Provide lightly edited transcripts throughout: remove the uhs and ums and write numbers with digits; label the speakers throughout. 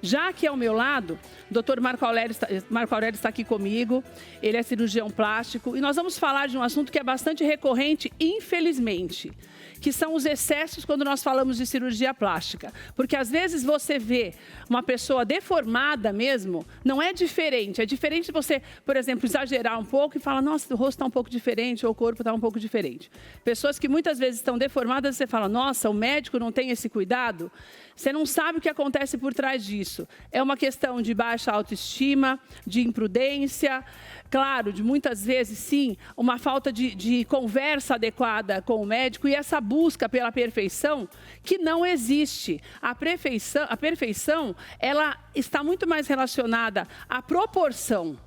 Speaker 1: Já aqui ao meu lado, o doutor Marco Aurélio está aqui comigo, ele é cirurgião plástico e nós vamos falar de um assunto que é bastante recorrente, infelizmente, que são os excessos quando nós falamos de cirurgia plástica. Porque às vezes você vê uma pessoa deformada mesmo, não é diferente. É diferente de você, por exemplo, exagerar um pouco e falar, nossa, o rosto está um pouco diferente ou o corpo está um pouco diferente. Pessoas que muitas vezes estão deformadas, você fala, nossa, o médico não tem esse cuidado. Você não sabe o que acontece por trás disso. É uma questão de baixa autoestima, de imprudência, claro, de muitas vezes, sim, uma falta de conversa adequada com o médico e essa busca pela perfeição que não existe. A perfeição, ela está muito mais relacionada à proporção.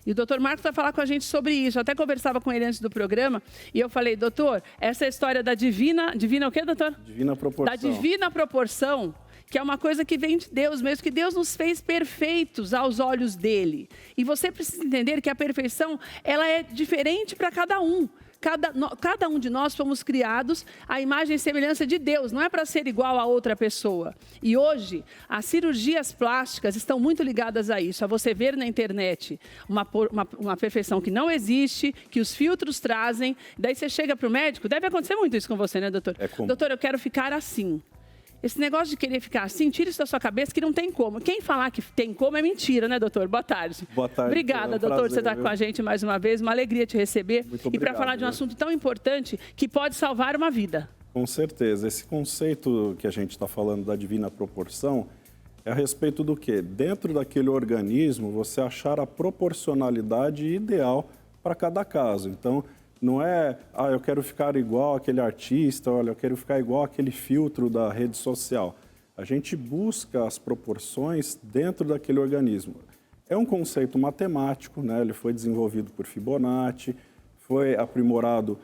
Speaker 1: E o doutor Marcos vai falar com a gente sobre isso. Eu até conversava com ele antes do programa e eu falei, doutor, essa história da divina o quê, doutor?
Speaker 2: Divina proporção.
Speaker 1: Da divina proporção, que é uma coisa que vem de Deus mesmo, que Deus nos fez perfeitos aos olhos dele. E você precisa entender que a perfeição, ela é diferente para cada um. Cada um de nós fomos criados à imagem e semelhança de Deus, não é para ser igual a outra pessoa. E hoje, as cirurgias plásticas estão muito ligadas a isso, a você ver na internet uma perfeição que não existe, que os filtros trazem, daí você chega para o médico, deve acontecer muito isso com você, né, doutor? Doutor, eu quero ficar assim. Esse negócio de querer ficar assim, tira isso da sua cabeça que não tem como. Quem falar que tem como é mentira, né, doutor? Boa tarde.
Speaker 2: Boa tarde.
Speaker 1: Obrigada, doutor, por você estar com a gente mais uma vez. Uma alegria te receber.
Speaker 2: Muito obrigado,
Speaker 1: e para falar de um assunto tão importante que pode salvar uma vida.
Speaker 2: Com certeza. Esse conceito que a gente está falando da divina proporção é a respeito do quê? Dentro daquele organismo, você achar a proporcionalidade ideal para cada caso. Então, não é, eu quero ficar igual aquele artista, olha, eu quero ficar igual aquele filtro da rede social. A gente busca as proporções dentro daquele organismo. É um conceito matemático, né? Ele foi desenvolvido por Fibonacci, foi aprimorado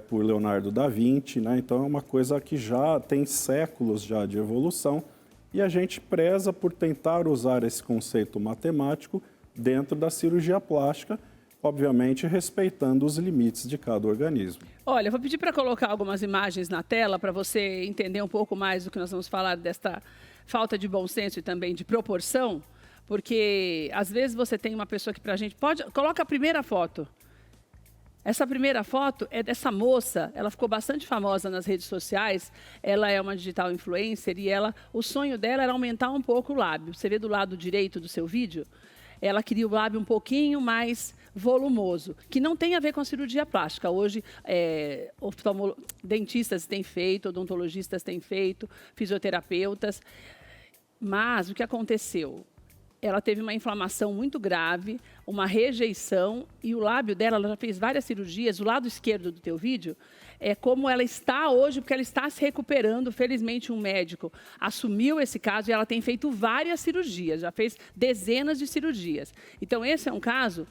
Speaker 2: por Leonardo da Vinci, né? Então é uma coisa que já tem séculos já de evolução e a gente preza por tentar usar esse conceito matemático dentro da cirurgia plástica, obviamente respeitando os limites de cada organismo.
Speaker 1: Olha, eu vou pedir para colocar algumas imagens na tela para você entender um pouco mais do que nós vamos falar desta falta de bom senso e também de proporção, porque às vezes você tem uma pessoa que para a gente pode... Coloca a primeira foto. Essa primeira foto é dessa moça, ela ficou bastante famosa nas redes sociais, ela é uma digital influencer e o sonho dela era aumentar um pouco o lábio. Você vê do lado direito do seu vídeo? Ela queria o lábio um pouquinho mais volumoso, que não tem a ver com a cirurgia plástica. Hoje, dentistas têm feito, odontologistas têm feito, fisioterapeutas. Mas o que aconteceu? Ela teve uma inflamação muito grave, uma rejeição, e o lábio dela, ela já fez várias cirurgias. O lado esquerdo do teu vídeo é como ela está hoje, porque ela está se recuperando. Felizmente, um médico assumiu esse caso e ela tem feito várias cirurgias, já fez dezenas de cirurgias. Então, esse é um caso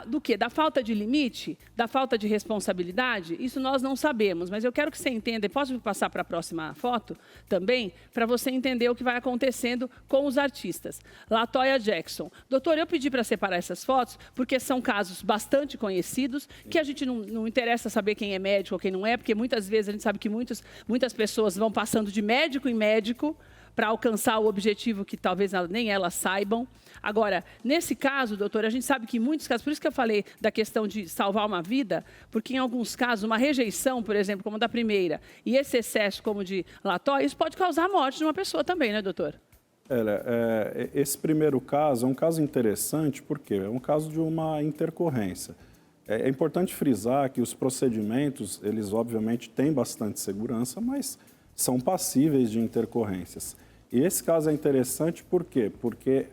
Speaker 1: do quê? Da falta de limite? Da falta de responsabilidade? Isso nós não sabemos, mas eu quero que você entenda, posso passar para a próxima foto também, para você entender o que vai acontecendo com os artistas. Latoya Jackson. Doutor, eu pedi para separar essas fotos, porque são casos bastante conhecidos, que a gente não interessa saber quem é médico ou quem não é, porque muitas vezes a gente sabe que muitas pessoas vão passando de médico em médico, para alcançar o objetivo que talvez nem elas saibam. Agora, nesse caso, doutor, a gente sabe que em muitos casos, por isso que eu falei da questão de salvar uma vida, porque em alguns casos, uma rejeição, por exemplo, como a da primeira, e esse excesso como de Latoya, isso pode causar a morte de uma pessoa também, né, doutor?
Speaker 2: Esse primeiro caso é um caso interessante, porque é um caso de uma intercorrência. É importante frisar que os procedimentos, eles obviamente têm bastante segurança, mas são passíveis de intercorrências. E esse caso é interessante por quê? Porque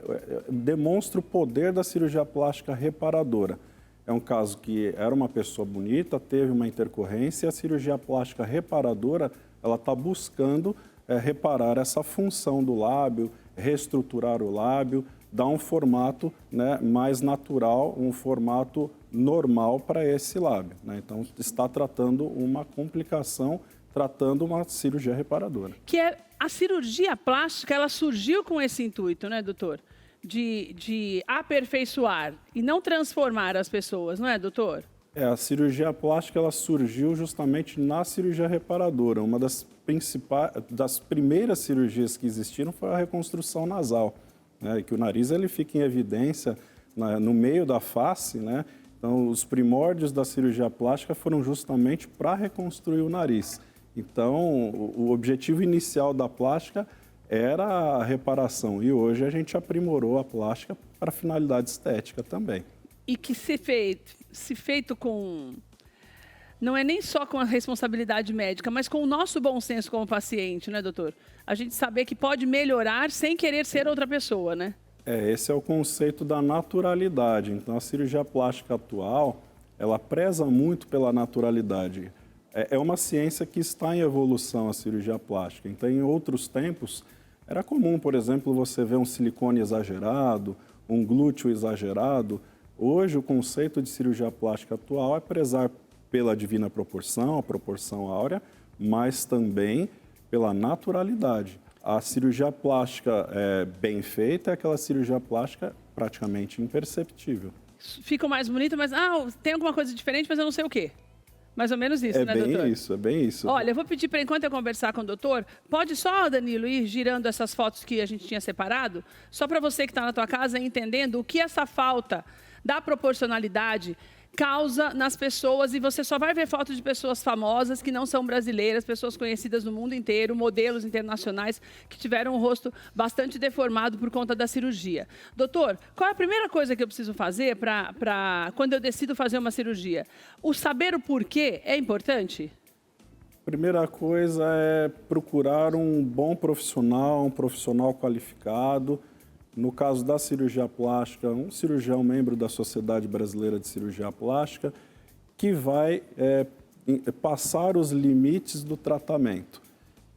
Speaker 2: demonstra o poder da cirurgia plástica reparadora. É um caso que era uma pessoa bonita, teve uma intercorrência, e a cirurgia plástica reparadora, ela está buscando reparar essa função do lábio, reestruturar o lábio, dar um formato, né, mais natural, um formato normal para esse lábio, né? Então, está tratando uma complicação, tratando uma cirurgia reparadora.
Speaker 1: Que é a cirurgia plástica, ela surgiu com esse intuito, né, doutor? De aperfeiçoar e não transformar as pessoas, não é, doutor?
Speaker 2: A cirurgia plástica, ela surgiu justamente na cirurgia reparadora. Uma das primeiras cirurgias que existiram foi a reconstrução nasal. né? E que o nariz ele fica em evidência no meio da face, né? Então, os primórdios da cirurgia plástica foram justamente para reconstruir o nariz. Então, o objetivo inicial da plástica era a reparação e hoje a gente aprimorou a plástica para finalidade estética também.
Speaker 1: E que se feito com... Não é nem só com a responsabilidade médica, mas com o nosso bom senso como paciente, né, doutor? A gente saber que pode melhorar sem querer ser outra pessoa, né?
Speaker 2: Esse é o conceito da naturalidade. Então, a cirurgia plástica atual, ela preza muito pela naturalidade. É uma ciência que está em evolução, a cirurgia plástica. Então, em outros tempos, era comum, por exemplo, você ver um silicone exagerado, um glúteo exagerado. Hoje, o conceito de cirurgia plástica atual é prezar pela divina proporção, a proporção áurea, mas também pela naturalidade. A cirurgia plástica bem feita é aquela cirurgia plástica praticamente imperceptível.
Speaker 1: Fica mais bonita, mas tem alguma coisa diferente, mas eu não sei o quê. Mais ou menos isso, né, doutor?
Speaker 2: É bem isso.
Speaker 1: Olha, eu vou pedir para, enquanto eu conversar com o doutor, pode só, Danilo, ir girando essas fotos que a gente tinha separado, só para você que está na tua casa entendendo o que essa falta da proporcionalidade causa nas pessoas, e você só vai ver fotos de pessoas famosas que não são brasileiras, pessoas conhecidas no mundo inteiro, modelos internacionais que tiveram o rosto bastante deformado por conta da cirurgia. Doutor, qual é a primeira coisa que eu preciso fazer quando eu decido fazer uma cirurgia? O saber o porquê é importante?
Speaker 2: Primeira coisa é procurar um bom profissional, um profissional qualificado. No caso da cirurgia plástica, um cirurgião membro da Sociedade Brasileira de Cirurgia Plástica, que vai passar os limites do tratamento.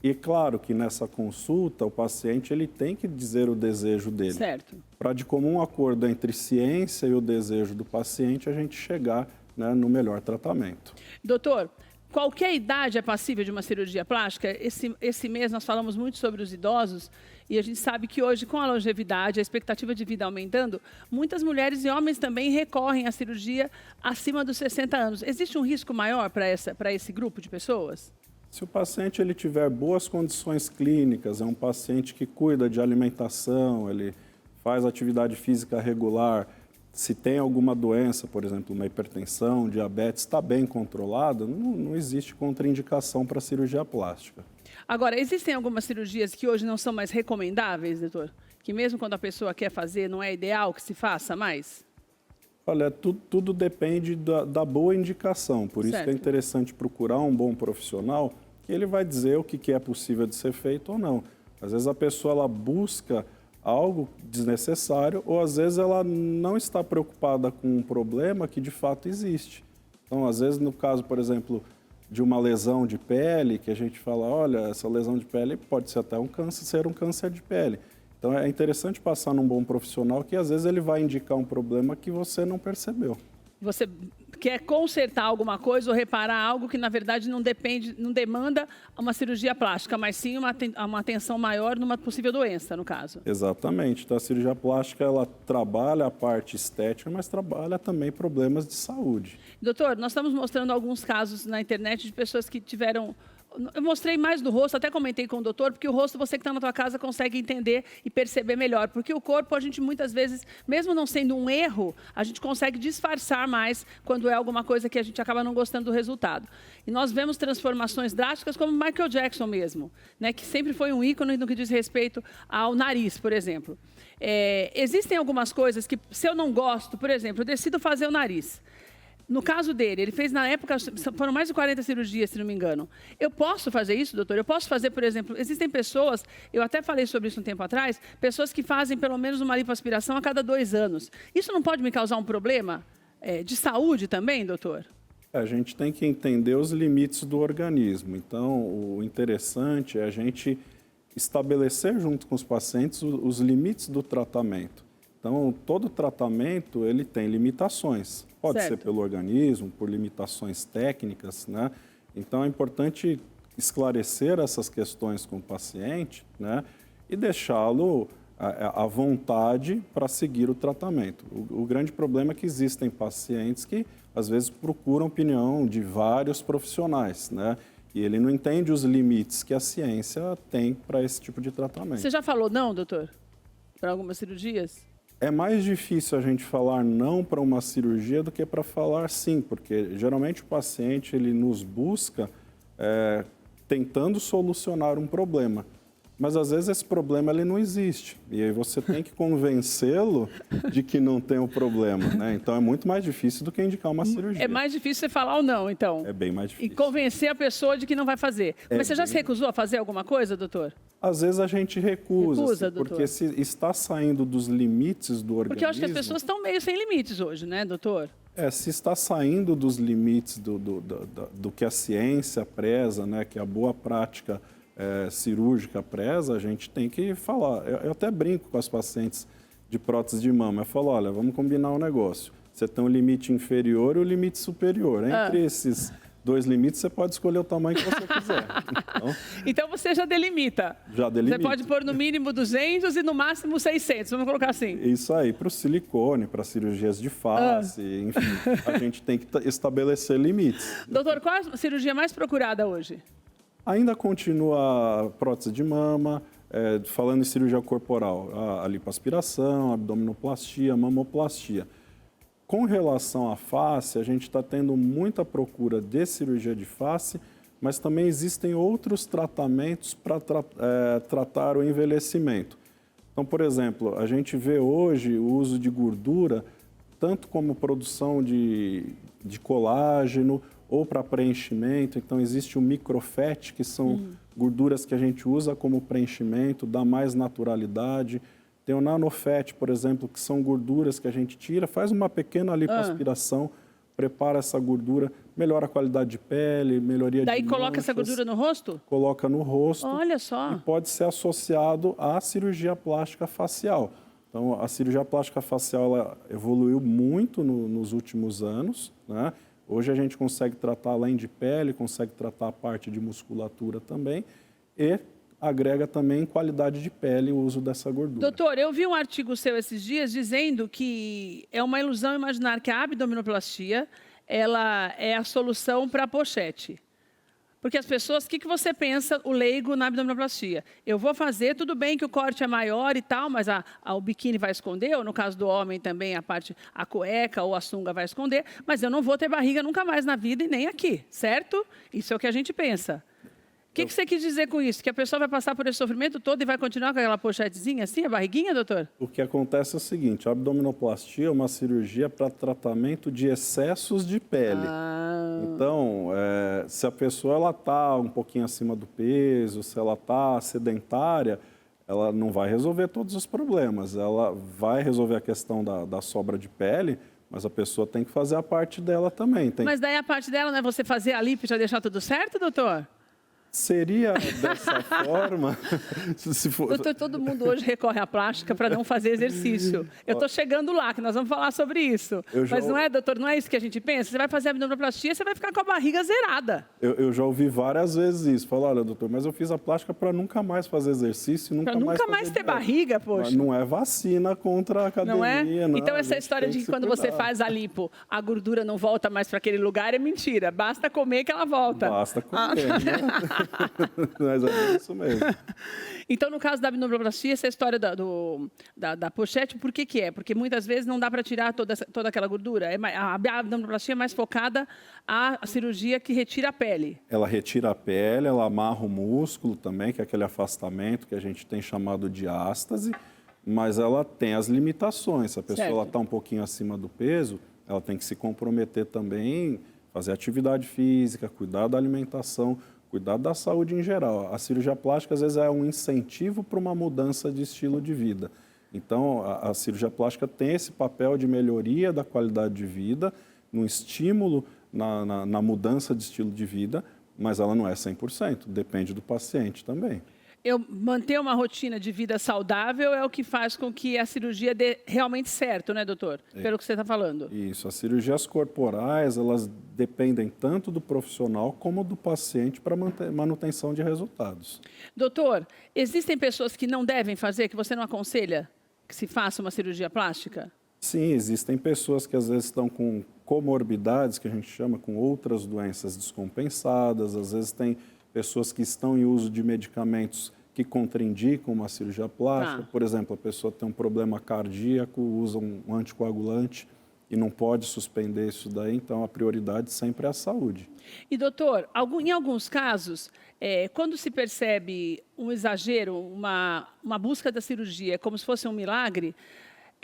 Speaker 2: E claro que nessa consulta, o paciente ele tem que dizer o desejo dele.
Speaker 1: Certo.
Speaker 2: Para de comum acordo entre ciência e o desejo do paciente, a gente chegar, né, no melhor tratamento.
Speaker 1: Doutor, qualquer idade é passível de uma cirurgia plástica? Esse mês nós falamos muito sobre os idosos e a gente sabe que hoje, com a longevidade, a expectativa de vida aumentando, muitas mulheres e homens também recorrem à cirurgia acima dos 60 anos. Existe um risco maior para esse grupo de pessoas?
Speaker 2: Se o paciente ele tiver boas condições clínicas, é um paciente que cuida de alimentação, ele faz atividade física regular, se tem alguma doença, por exemplo, uma hipertensão, diabetes, está bem controlada, não existe contraindicação para cirurgia plástica.
Speaker 1: Agora, existem algumas cirurgias que hoje não são mais recomendáveis, doutor? Que mesmo quando a pessoa quer fazer, não é ideal que se faça mais?
Speaker 2: Olha, tudo depende da boa indicação, por isso que é interessante procurar um bom profissional, que ele vai dizer o que é possível de ser feito ou não. Às vezes a pessoa ela busca algo desnecessário ou às vezes ela não está preocupada com um problema que de fato existe. Então, às vezes, no caso, por exemplo, de uma lesão de pele, que a gente fala, olha, essa lesão de pele pode ser até um câncer de pele. Então, é interessante passar num bom profissional que às vezes ele vai indicar um problema que você não percebeu.
Speaker 1: Você quer consertar alguma coisa ou reparar algo que, na verdade, não demanda uma cirurgia plástica, mas sim uma atenção maior numa possível doença, no caso.
Speaker 2: Exatamente. Então, a cirurgia plástica, ela trabalha a parte estética, mas trabalha também problemas de saúde.
Speaker 1: Doutor, nós estamos mostrando alguns casos na internet de pessoas que tiveram... Eu mostrei mais do rosto, até comentei com o doutor, porque o rosto você que está na tua casa consegue entender e perceber melhor. Porque o corpo, a gente muitas vezes, mesmo não sendo um erro, a gente consegue disfarçar mais quando é alguma coisa que a gente acaba não gostando do resultado. E nós vemos transformações drásticas como Michael Jackson mesmo, né, que sempre foi um ícone no que diz respeito ao nariz, por exemplo. Existem algumas coisas que, se eu não gosto, por exemplo, eu decido fazer o nariz. No caso dele, ele fez na época, foram mais de 40 cirurgias, se não me engano. Eu posso fazer isso, doutor? Eu posso fazer, por exemplo, existem pessoas, eu até falei sobre isso um tempo atrás, pessoas que fazem pelo menos uma lipoaspiração a cada 2 anos. Isso não pode me causar um problema de saúde também, doutor?
Speaker 2: A gente tem que entender os limites do organismo. Então, o interessante é a gente estabelecer junto com os pacientes os limites do tratamento. Então, todo tratamento ele tem limitações. Pode ser pelo organismo, por limitações técnicas, né? Então, é importante esclarecer essas questões com o paciente, né? E deixá-lo à vontade para seguir o tratamento. O grande problema é que existem pacientes que, às vezes, procuram opinião de vários profissionais, né? E ele não entende os limites que a ciência tem para esse tipo de tratamento.
Speaker 1: Você já falou não, doutor? para algumas cirurgias?
Speaker 2: É mais difícil a gente falar não para uma cirurgia do que para falar sim, porque geralmente o paciente ele nos busca tentando solucionar um problema. Mas às vezes esse problema ele não existe. E aí você tem que convencê-lo de que não tem o problema, né? Então é muito mais difícil do que indicar uma cirurgia.
Speaker 1: É mais difícil você falar ou não, então.
Speaker 2: É bem mais difícil.
Speaker 1: E convencer a pessoa de que não vai fazer. Mas você já se recusou a fazer alguma coisa, doutor?
Speaker 2: Às vezes a gente recusa
Speaker 1: doutor?
Speaker 2: porque se está saindo dos limites do organismo...
Speaker 1: Porque eu acho que as pessoas estão meio sem limites hoje, né, doutor?
Speaker 2: Se está saindo dos limites do que a ciência preza, né, que a boa prática cirúrgica preza, a gente tem que falar. Eu até brinco com as pacientes de prótese de mama. Eu falo, olha, vamos combinar um negócio. Você tem um limite inferior e um limite superior. Entre esses dois limites, você pode escolher o tamanho que você quiser.
Speaker 1: Então você já delimita.
Speaker 2: Já delimita.
Speaker 1: Você pode pôr no mínimo 200 e no máximo 600, vamos colocar assim.
Speaker 2: Isso aí, para o silicone, para cirurgias de face, enfim, a gente tem que estabelecer limites.
Speaker 1: Doutor, qual a cirurgia mais procurada hoje?
Speaker 2: Ainda continua a prótese de mama, falando em cirurgia corporal, a lipoaspiração, a abdominoplastia, a mamoplastia. Com relação à face, a gente está tendo muita procura de cirurgia de face, mas também existem outros tratamentos para tratar o envelhecimento. Então, por exemplo, a gente vê hoje o uso de gordura, tanto como produção de colágeno, ou para preenchimento. Então, existe o microfat, que são gorduras que a gente usa como preenchimento, dá mais naturalidade. Tem o nanofat, por exemplo, que são gorduras que a gente tira, faz uma pequena lipoaspiração, prepara essa gordura, melhora a qualidade de pele, melhoria de
Speaker 1: Daí coloca
Speaker 2: manchas,
Speaker 1: essa gordura no rosto?
Speaker 2: Coloca no rosto.
Speaker 1: Olha só.
Speaker 2: E pode ser associado à cirurgia plástica facial. Então, a cirurgia plástica facial ela evoluiu muito nos últimos anos, né? Hoje a gente consegue tratar além de pele, consegue tratar a parte de musculatura também e agrega também qualidade de pele o uso dessa gordura.
Speaker 1: Doutor, eu vi um artigo seu esses dias dizendo que é uma ilusão imaginar que a abdominoplastia ela é a solução para a pochete. Porque as pessoas, o que você pensa, o leigo na abdominoplastia? Eu vou fazer, tudo bem que o corte é maior e tal, mas o biquíni vai esconder, ou no caso do homem também a cueca ou a sunga vai esconder, mas eu não vou ter barriga nunca mais na vida e nem aqui, certo? Isso é o que a gente pensa. O que você quis dizer com isso? Que a pessoa vai passar por esse sofrimento todo e vai continuar com aquela pochetezinha assim, a barriguinha, doutor?
Speaker 2: O que acontece é o seguinte, a abdominoplastia é uma cirurgia para tratamento de excessos de pele. Então, se a pessoa está um pouquinho acima do peso, se ela está sedentária, ela não vai resolver todos os problemas. Ela vai resolver a questão da sobra de pele, mas a pessoa tem que fazer a parte dela também.
Speaker 1: Mas daí a parte dela não é você fazer a lipo e já deixar tudo certo, doutor?
Speaker 2: Seria dessa forma... se for...
Speaker 1: Doutor, todo mundo hoje recorre à plástica para não fazer exercício. Eu estou chegando lá, que nós vamos falar sobre isso. Mas não é, doutor, não é isso que a gente pensa? Você vai fazer abdominoplastia, você vai ficar com a barriga zerada.
Speaker 2: Eu já ouvi várias vezes isso. Falar, olha, doutor, mas eu fiz a plástica para nunca mais fazer exercício, nunca mais ter
Speaker 1: barriga, poxa.
Speaker 2: Mas não é vacina contra a academia,
Speaker 1: não é?
Speaker 2: Não.
Speaker 1: Então essa história de que quando você faz a lipo, a gordura não volta mais para aquele lugar é mentira. Basta comer que ela volta.
Speaker 2: Basta comer, né? Mas é isso mesmo.
Speaker 1: Então, no caso da abdominoplastia, essa história da pochete, por que é? Porque muitas vezes não dá para tirar toda aquela gordura. A abdominoplastia é mais focada à cirurgia que retira a pele. Ela
Speaker 2: retira a pele, ela amarra o músculo também, que é aquele afastamento que a gente tem chamado de diástase, mas ela tem as limitações. Se a pessoa está um pouquinho acima do peso, ela tem que se comprometer também, fazer atividade física, cuidar da alimentação, cuidar da saúde em geral. A cirurgia plástica, às vezes, é um incentivo para uma mudança de estilo de vida. Então, a cirurgia plástica tem esse papel de melhoria da qualidade de vida, no estímulo na mudança de estilo de vida, mas ela não é 100%, depende do paciente também.
Speaker 1: Manter uma rotina de vida saudável é o que faz com que a cirurgia dê realmente certo, né, doutor? Pelo que você está falando.
Speaker 2: Isso. As cirurgias corporais, elas dependem tanto do profissional como do paciente para manutenção de resultados.
Speaker 1: Doutor, existem pessoas que não devem fazer, que você não aconselha que se faça uma cirurgia plástica?
Speaker 2: Sim, existem pessoas que às vezes estão com comorbidades, que a gente chama com outras doenças descompensadas, às vezes tem pessoas que estão em uso de medicamentos que contraindicam uma cirurgia plástica. Por exemplo, a pessoa tem um problema cardíaco, usa um anticoagulante e não pode suspender isso daí, então a prioridade sempre é a saúde.
Speaker 1: E, doutor, em alguns casos, quando se percebe um exagero, uma busca da cirurgia como se fosse um milagre,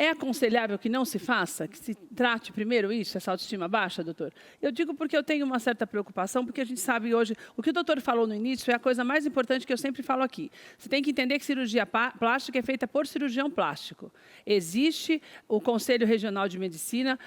Speaker 1: é aconselhável que não se faça, que se trate primeiro isso, essa autoestima baixa, doutor? Eu digo porque eu tenho uma certa preocupação, porque a gente sabe hoje, o que o doutor falou no início é a coisa mais importante que eu sempre falo aqui. Você tem que entender que cirurgia plástica é feita por cirurgião plástico. Existe o Conselho Regional de Medicina,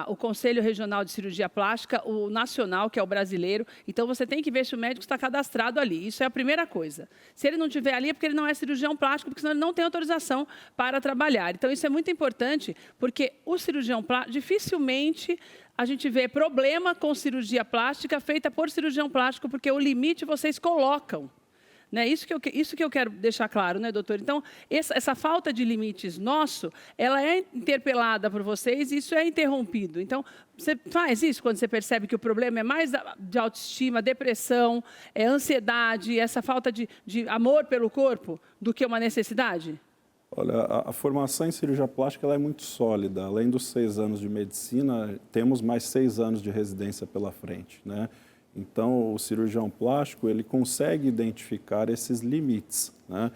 Speaker 1: o Conselho Regional de Cirurgia Plástica, o nacional, que é o brasileiro. Então, você tem que ver se o médico está cadastrado ali. Isso é a primeira coisa. Se ele não estiver ali, é porque ele não é cirurgião plástico, porque senão ele não tem autorização para trabalhar. Então, isso é muito importante, porque o cirurgião plástico, dificilmente a gente vê problema com cirurgia plástica feita por cirurgião plástico, porque o limite vocês colocam. Né? Isso que eu quero deixar claro, né, doutor? Então, essa falta de limites nosso, ela é interpelada por vocês e isso é interrompido. Então, você faz isso quando você percebe que o problema é mais de autoestima, depressão, ansiedade, essa falta de amor pelo corpo, do que uma necessidade?
Speaker 2: Olha, a formação em cirurgia plástica ela é muito sólida. Além dos 6 anos de medicina, temos mais 6 anos de residência pela frente, né? Então, o cirurgião plástico, ele consegue identificar esses limites, né?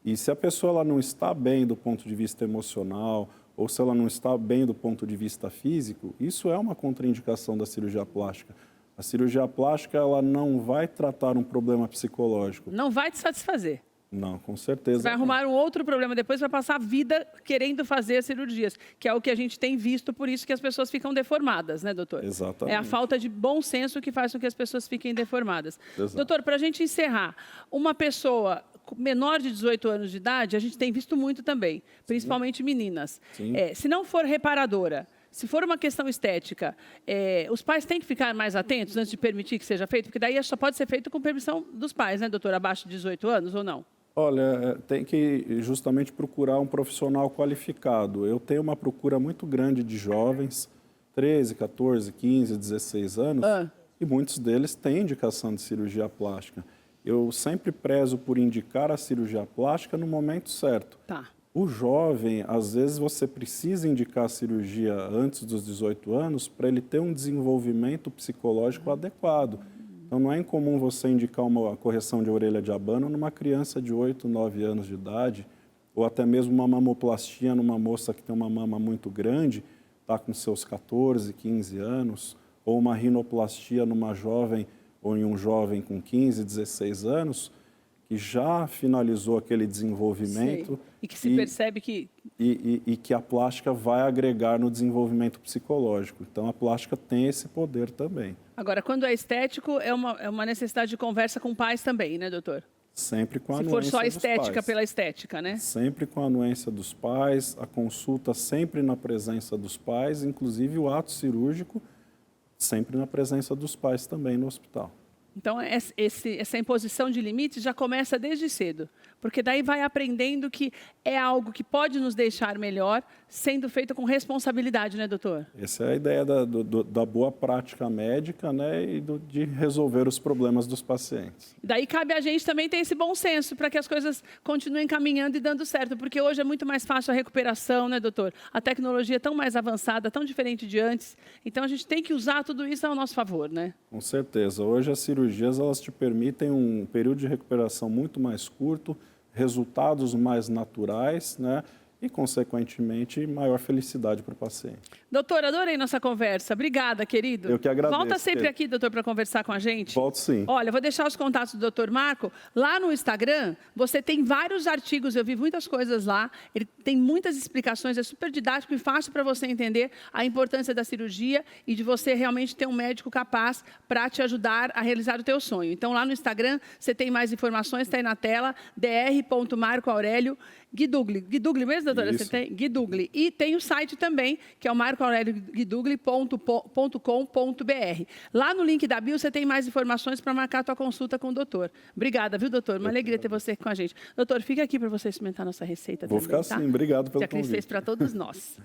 Speaker 2: E se a pessoa ela não está bem do ponto de vista emocional, ou se ela não está bem do ponto de vista físico, isso é uma contraindicação da cirurgia plástica. A cirurgia plástica, ela não vai tratar um problema psicológico.
Speaker 1: Não vai te satisfazer.
Speaker 2: Não, com certeza.
Speaker 1: Você vai arrumar um outro problema depois, vai passar a vida querendo fazer cirurgias, que é o que a gente tem visto, por isso que as pessoas ficam deformadas, né, doutor?
Speaker 2: Exatamente.
Speaker 1: É a falta de bom senso que faz com que as pessoas fiquem deformadas.
Speaker 2: Exato.
Speaker 1: Doutor, para a gente encerrar, uma pessoa menor de 18 anos de idade, a gente tem visto muito também, principalmente meninas. Se não for reparadora, se for uma questão estética, os pais têm que ficar mais atentos antes de permitir que seja feito? Porque daí só pode ser feito com permissão dos pais, né, doutor? Abaixo de 18 anos ou não?
Speaker 2: Olha, tem que justamente procurar um profissional qualificado. Eu tenho uma procura muito grande de jovens, 13, 14, 15, 16 anos, e muitos deles têm indicação de cirurgia plástica. Eu sempre prezo por indicar a cirurgia plástica no momento certo.
Speaker 1: Tá.
Speaker 2: O jovem, às vezes, você precisa indicar a cirurgia antes dos 18 anos para ele ter um desenvolvimento psicológico adequado. Então, não é incomum você indicar uma correção de orelha de abano numa criança de 8, 9 anos de idade, ou até mesmo uma mamoplastia numa moça que tem uma mama muito grande, está com seus 14, 15 anos, ou uma rinoplastia numa jovem ou em um jovem com 15, 16 anos, que já finalizou aquele desenvolvimento.
Speaker 1: Sei. E que se percebe que...
Speaker 2: E que a plástica vai agregar no desenvolvimento psicológico. Então, a plástica tem esse poder também.
Speaker 1: Agora, quando é estético, é uma necessidade de conversa com pais também, né, doutor?
Speaker 2: Sempre com a anuência
Speaker 1: dos pais. Se for só estética
Speaker 2: pela
Speaker 1: estética, né?
Speaker 2: Sempre com a anuência dos pais, a consulta sempre na presença dos pais, inclusive o ato cirúrgico sempre na presença dos pais também no hospital.
Speaker 1: Então, essa imposição de limites já começa desde cedo, porque daí vai aprendendo que é algo que pode nos deixar melhor, sendo feito com responsabilidade, né, doutor?
Speaker 2: Essa é a ideia da boa prática médica, né, e de resolver os problemas dos pacientes.
Speaker 1: Daí cabe a gente também ter esse bom senso para que as coisas continuem caminhando e dando certo, porque hoje é muito mais fácil a recuperação, né, doutor? A tecnologia é tão mais avançada, tão diferente de antes, então a gente tem que usar tudo isso ao nosso favor, né?
Speaker 2: Com certeza. Hoje as cirurgias elas te permitem um período de recuperação muito mais curto, resultados mais naturais, né? E, consequentemente, maior felicidade para o paciente.
Speaker 1: Doutor, adorei nossa conversa. Obrigada, querido.
Speaker 2: Eu que agradeço.
Speaker 1: Volta sempre aqui, doutor, para conversar com a gente.
Speaker 2: Volto sim.
Speaker 1: Olha, vou deixar os contatos do doutor Marco. Lá no Instagram, você tem vários artigos, eu vi muitas coisas lá. Ele tem muitas explicações, é super didático e fácil para você entender a importância da cirurgia e de você realmente ter um médico capaz para te ajudar a realizar o teu sonho. Então, lá no Instagram, você tem mais informações, está aí na tela, dr.marcoaurélio Guidugli. Guidugli mesmo, doutora?
Speaker 2: Isso.
Speaker 1: Você tem? Guidugli. E tem o site também, que é o marcoaurelioguidugli.com.br. Lá no link da bio você tem mais informações para marcar a tua consulta com o doutor. Obrigada, viu, doutor? Uma alegria ter você com a gente. Doutor, fica aqui para você experimentar nossa receita
Speaker 2: Vou
Speaker 1: também,
Speaker 2: ficar sim. Obrigado pelo
Speaker 1: convite. Que a Cris fez para todos nós.